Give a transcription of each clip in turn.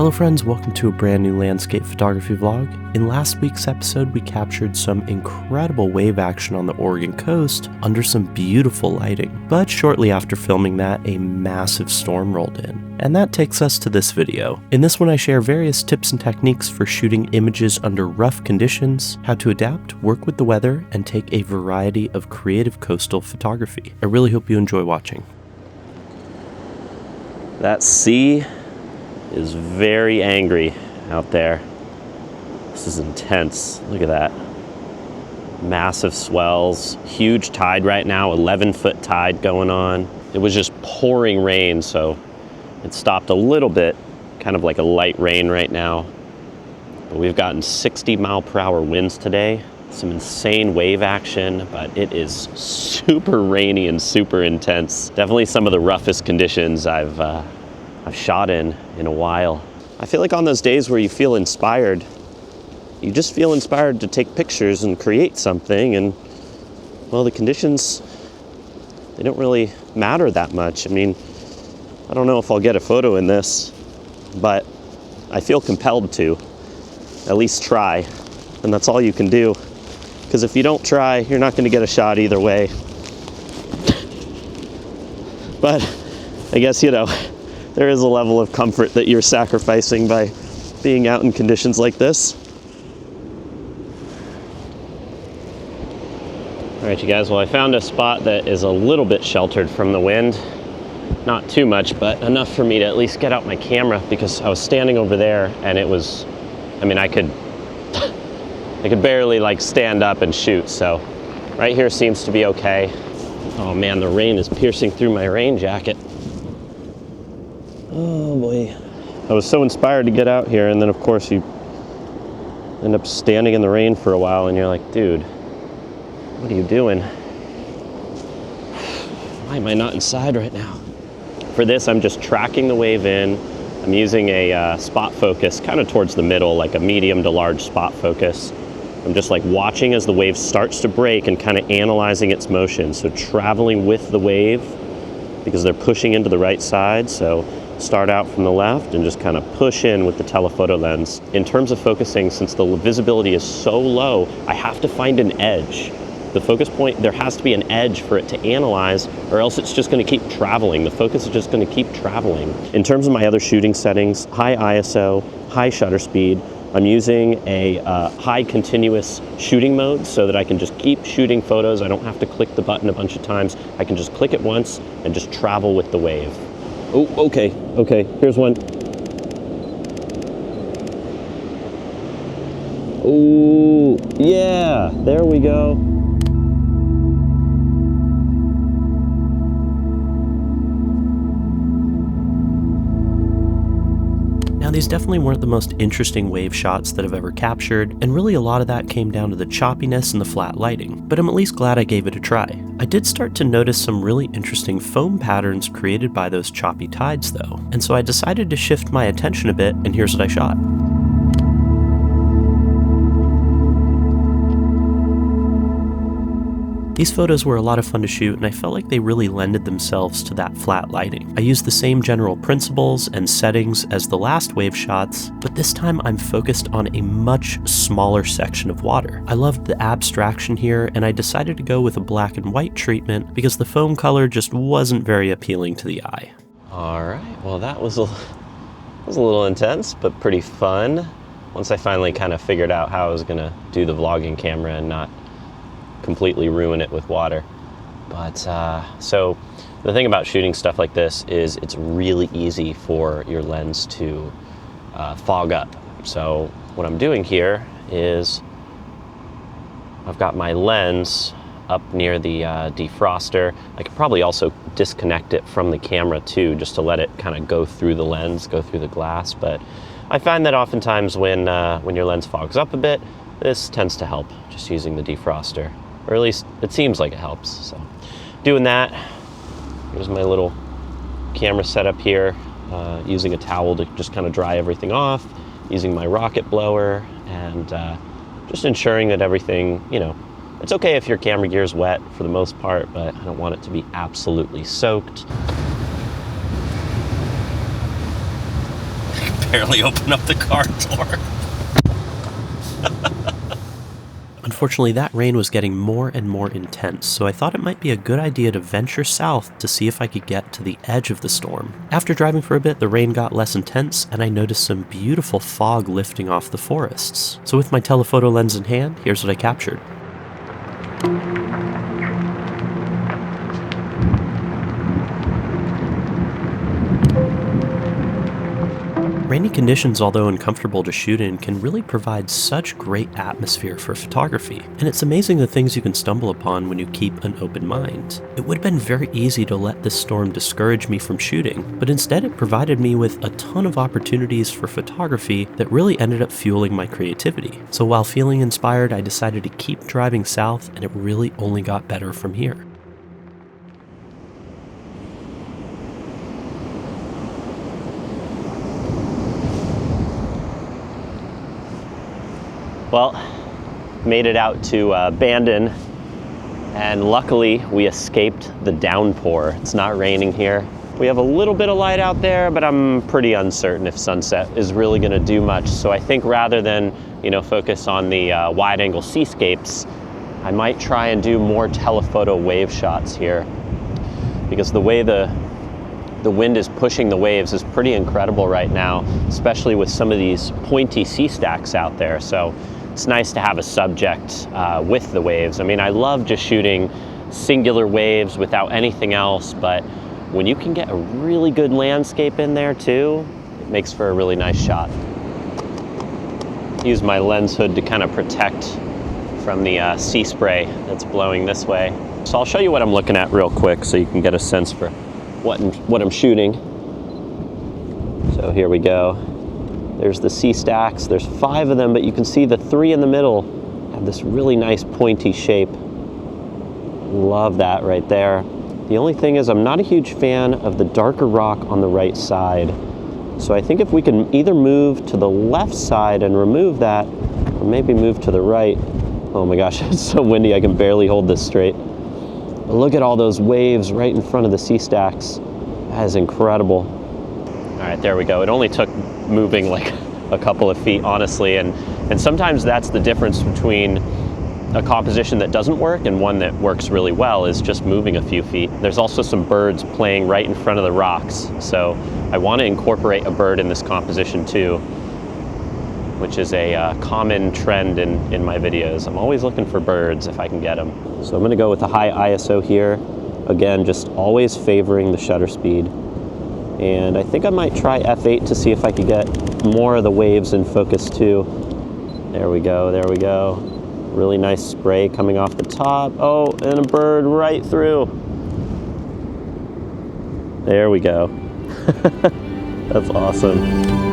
Hello friends, welcome to a brand new landscape photography vlog. In last week's episode, we captured some incredible wave action on the Oregon coast under some beautiful lighting. But shortly after filming that, a massive storm rolled in. And that takes us to this video. In this one, I share various tips and techniques for shooting images under rough conditions, how to adapt, work with the weather, and take a variety of creative coastal photography. I really hope you enjoy watching. That sea is very angry out there. This is intense. Look at that. Massive swells, huge tide right now, 11-foot tide going on. It was just pouring rain, so it stopped a little bit, kind of like a light rain right now. But we've gotten 60-mile-per-hour winds today. Some insane wave action, but it is super rainy and super intense. Definitely some of the roughest conditions I've shot in a while. I feel like on those days where you feel inspired, you just feel inspired to take pictures and create something, and well, the conditions, they don't really matter that much. I mean, I don't know if I'll get a photo in this, but I feel compelled to at least try, and that's all you can do, because if you don't try, you're not going to get a shot either way. But I guess, you know, there is a level of comfort that you're sacrificing by being out in conditions like this. All right, you guys, well, I found a spot that is a little bit sheltered from the wind. Not too much, but enough for me to at least get out my camera, because I was standing over there and it was, I mean, I could barely like stand up and shoot. So right here seems to be okay. Oh man, the rain is piercing through my rain jacket. Oh boy. I was so inspired to get out here, and then of course you end up standing in the rain for a while and you're like, dude, what are you doing? Why am I not inside right now? For this, I'm just tracking the wave in. I'm using a spot focus kind of towards the middle, like a medium to large spot focus. I'm just like watching as the wave starts to break and kind of analyzing its motion. So traveling with the wave, because they're pushing into the right side. So start out from the left and just kind of push in with the telephoto lens. In terms of focusing, since the visibility is so low, I have to find an edge. The focus point, there has to be an edge for it to analyze, or else it's just going to keep traveling. The focus is just going to keep traveling. In terms of my other shooting settings, high ISO, high shutter speed, I'm using a high continuous shooting mode so that I can just keep shooting photos. I don't have to click the button a bunch of times. I can just click it once and just travel with the wave. Oh, okay, here's one. Oh, yeah, there we go. Now, these definitely weren't the most interesting wave shots that I've ever captured, and really a lot of that came down to the choppiness and the flat lighting, but I'm at least glad I gave it a try. I did start to notice some really interesting foam patterns created by those choppy tides though, and so I decided to shift my attention a bit, and here's what I shot. These photos were a lot of fun to shoot, and I felt like they really lended themselves to that flat lighting. I used the same general principles and settings as the last wave shots, but this time I'm focused on a much smaller section of water. I loved the abstraction here, and I decided to go with a black and white treatment because the foam color just wasn't very appealing to the eye. All right, well, that was a little intense, but pretty fun. Once I finally kind of figured out how I was gonna do the vlogging camera and not completely ruin it with water. But so the thing about shooting stuff like this is it's really easy for your lens to fog up. So what I'm doing here is I've got my lens up near the defroster. I could probably also disconnect it from the camera too, just to let it kind of go through the lens, go through the glass. But I find that oftentimes when your lens fogs up a bit, this tends to help, just using the defroster. Or at least it seems like it helps. So doing that, here's my little camera setup here, using a towel to just kind of dry everything off, using my rocket blower, and just ensuring that everything, you know, it's okay if your camera gear is wet for the most part, but I don't want it to be absolutely soaked. barely open up the car door. Unfortunately, that rain was getting more and more intense, so I thought it might be a good idea to venture south to see if I could get to the edge of the storm. After driving for a bit, the rain got less intense, and I noticed some beautiful fog lifting off the forests. So with my telephoto lens in hand, here's what I captured. Rainy conditions, although uncomfortable to shoot in, can really provide such great atmosphere for photography, and it's amazing the things you can stumble upon when you keep an open mind. It would have been very easy to let this storm discourage me from shooting, but instead it provided me with a ton of opportunities for photography that really ended up fueling my creativity. So while feeling inspired, I decided to keep driving south, and it really only got better from here. Well, made it out to Bandon, and luckily we escaped the downpour. It's not raining here. We have a little bit of light out there, but I'm pretty uncertain if sunset is really gonna do much. So I think rather than, focus on the wide-angle seascapes, I might try and do more telephoto wave shots here, because the way the wind is pushing the waves is pretty incredible right now, especially with some of these pointy sea stacks out there. So it's nice to have a subject with the waves. I mean, I love just shooting singular waves without anything else, but when you can get a really good landscape in there too, it makes for a really nice shot. Use my lens hood to kind of protect from the sea spray that's blowing this way. So I'll show you what I'm looking at real quick so you can get a sense for what I'm shooting. So here we go. There's the sea stacks. There's 5 of them, but you can see the 3 in the middle have this really nice pointy shape. Love that right there. The only thing is I'm not a huge fan of the darker rock on the right side. So I think if we can either move to the left side and remove that, or maybe move to the right. Oh my gosh, it's so windy I can barely hold this straight. But look at all those waves right in front of the sea stacks. That is incredible. All right, there we go. It only took moving like a couple of feet, honestly, and sometimes that's the difference between a composition that doesn't work and one that works really well, is just moving a few feet. There's also some birds playing right in front of the rocks, so I want to incorporate a bird in this composition too, which is a common trend in my videos. I'm always looking for birds if I can get them. So I'm going to go with a high ISO here. Again, just always favoring the shutter speed. And I think I might try f8 to see if I could get more of the waves in focus too. There we go, there we go. Really nice spray coming off the top. Oh, and a bird right through. There we go. That's awesome.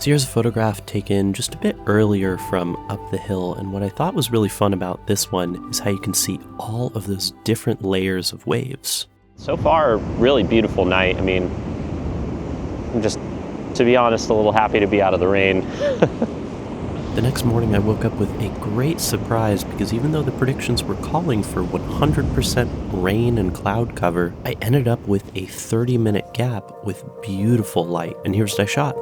So here's a photograph taken just a bit earlier from up the hill, and what I thought was really fun about this one is how you can see all of those different layers of waves. So far, really beautiful night. I mean, I'm just, to be honest, a little happy to be out of the rain. The next morning I woke up with a great surprise, because even though the predictions were calling for 100% rain and cloud cover, I ended up with a 30-minute gap with beautiful light, and here's what I shot.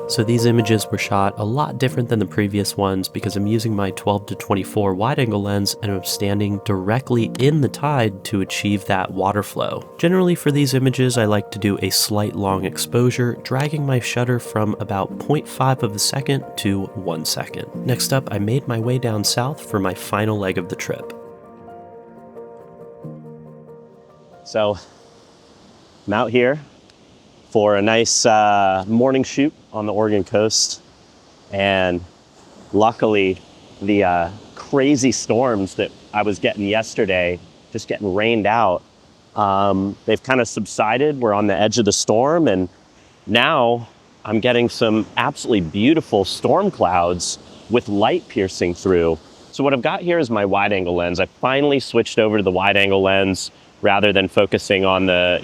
So these images were shot a lot different than the previous ones because I'm using my 12-24 wide-angle lens and I'm standing directly in the tide to achieve that water flow. Generally for these images I like to do a slight long exposure, dragging my shutter from about 0.5 of a second to 1 second. Next up, I made my way down south for my final leg of the trip. So I'm out here for a nice morning shoot on the Oregon coast, and luckily the crazy storms that I was getting yesterday, just getting rained out, they've kind of subsided. We're on the edge of the storm, and now I'm getting some absolutely beautiful storm clouds with light piercing through. So what I've got here is my wide angle lens. I finally switched over to the wide angle lens rather than focusing on the,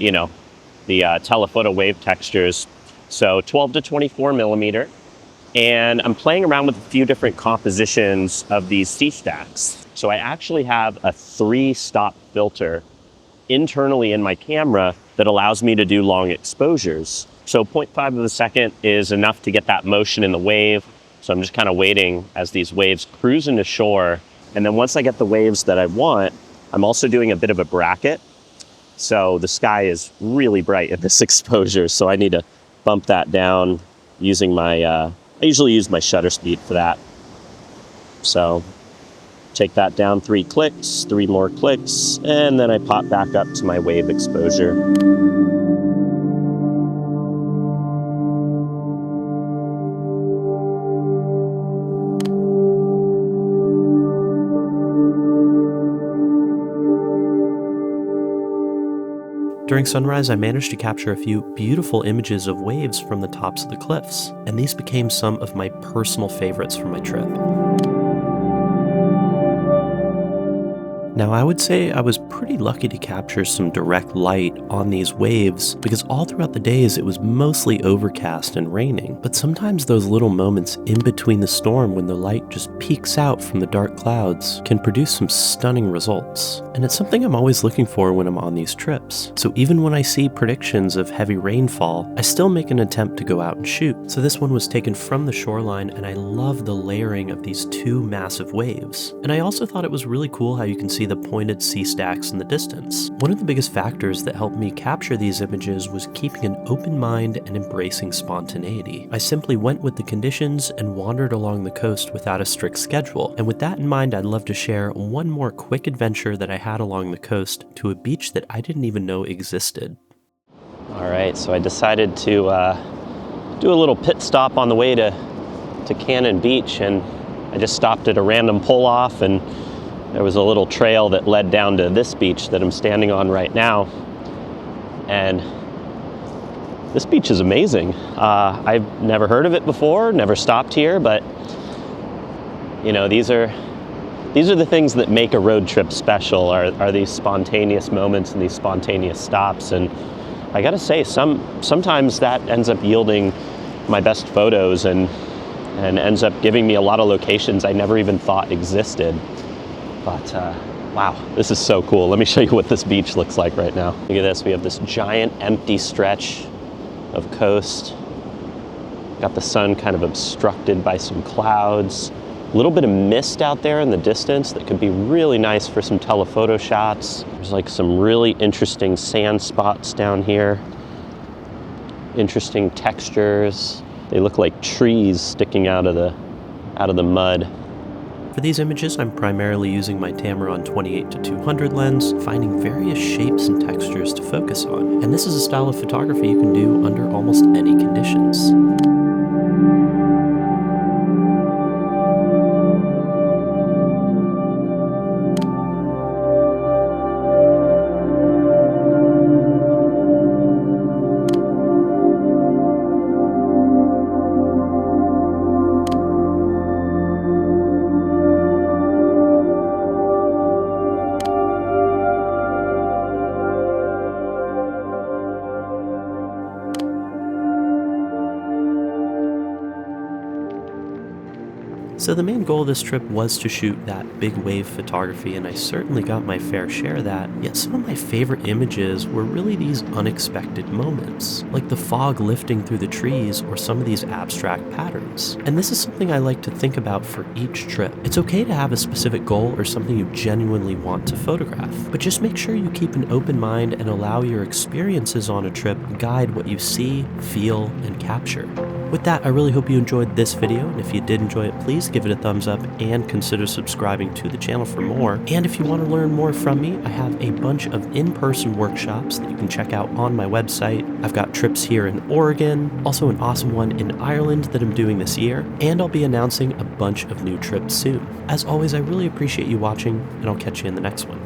the telephoto wave textures. So 12 to 24 millimeter. And I'm playing around with a few different compositions of these C-stacks. So I actually have a 3-stop filter internally in my camera that allows me to do long exposures. So 0.5 of a second is enough to get that motion in the wave. So I'm just kind of waiting as these waves cruise into shore. And then once I get the waves that I want, I'm also doing a bit of a bracket. So the sky is really bright at this exposure. So I need to bump that down using my, I usually use my shutter speed for that. So take that down 3 clicks, 3 more clicks, and then I pop back up to my wave exposure. During sunrise, I managed to capture a few beautiful images of waves from the tops of the cliffs, and these became some of my personal favorites from my trip. Now, I would say I was pretty lucky to capture some direct light on these waves because all throughout the days it was mostly overcast and raining, but sometimes those little moments in between the storm when the light just peeks out from the dark clouds can produce some stunning results. And it's something I'm always looking for when I'm on these trips. So even when I see predictions of heavy rainfall, I still make an attempt to go out and shoot. So this one was taken from the shoreline, and I love the layering of these 2 massive waves. And I also thought it was really cool how you can see the pointed C-stacks in the distance. One of the biggest factors that helped me capture these images was keeping an open mind and embracing spontaneity. I simply went with the conditions and wandered along the coast without a strict schedule. And with that in mind, I'd love to share one more quick adventure that I had along the coast to a beach that I didn't even know existed. All right, so I decided to do a little pit stop on the way to Cannon Beach, and I just stopped at a random pull-off, and there was a little trail that led down to this beach that I'm standing on right now. And this beach is amazing. I've never heard of it before, never stopped here, but you know, these are the things that make a road trip special, are these spontaneous moments and these spontaneous stops. And I gotta say, sometimes that ends up yielding my best photos and ends up giving me a lot of locations I never even thought existed. But wow, this is so cool. Let me show you what this beach looks like right now. Look at this, we have this giant empty stretch of coast. Got the sun kind of obstructed by some clouds. A little bit of mist out there in the distance that could be really nice for some telephoto shots. There's like some really interesting sand spots down here. Interesting textures. They look like trees sticking out of the mud. For these images, I'm primarily using my Tamron 28-200 lens, finding various shapes and textures to focus on. And this is a style of photography you can do under almost any conditions. So the main goal of this trip was to shoot that big wave photography, and I certainly got my fair share of that. Yet some of my favorite images were really these unexpected moments, like the fog lifting through the trees or some of these abstract patterns. And this is something I like to think about for each trip. It's okay to have a specific goal or something you genuinely want to photograph, but just make sure you keep an open mind and allow your experiences on a trip guide what you see, feel, and capture. With that, I really hope you enjoyed this video, and if you did enjoy it, please give it a thumbs up and consider subscribing to the channel for more. And if you want to learn more from me, I have a bunch of in-person workshops that you can check out on my website. I've got trips here in Oregon, also an awesome one in Ireland that I'm doing this year, and I'll be announcing a bunch of new trips soon. As always, I really appreciate you watching, and I'll catch you in the next one.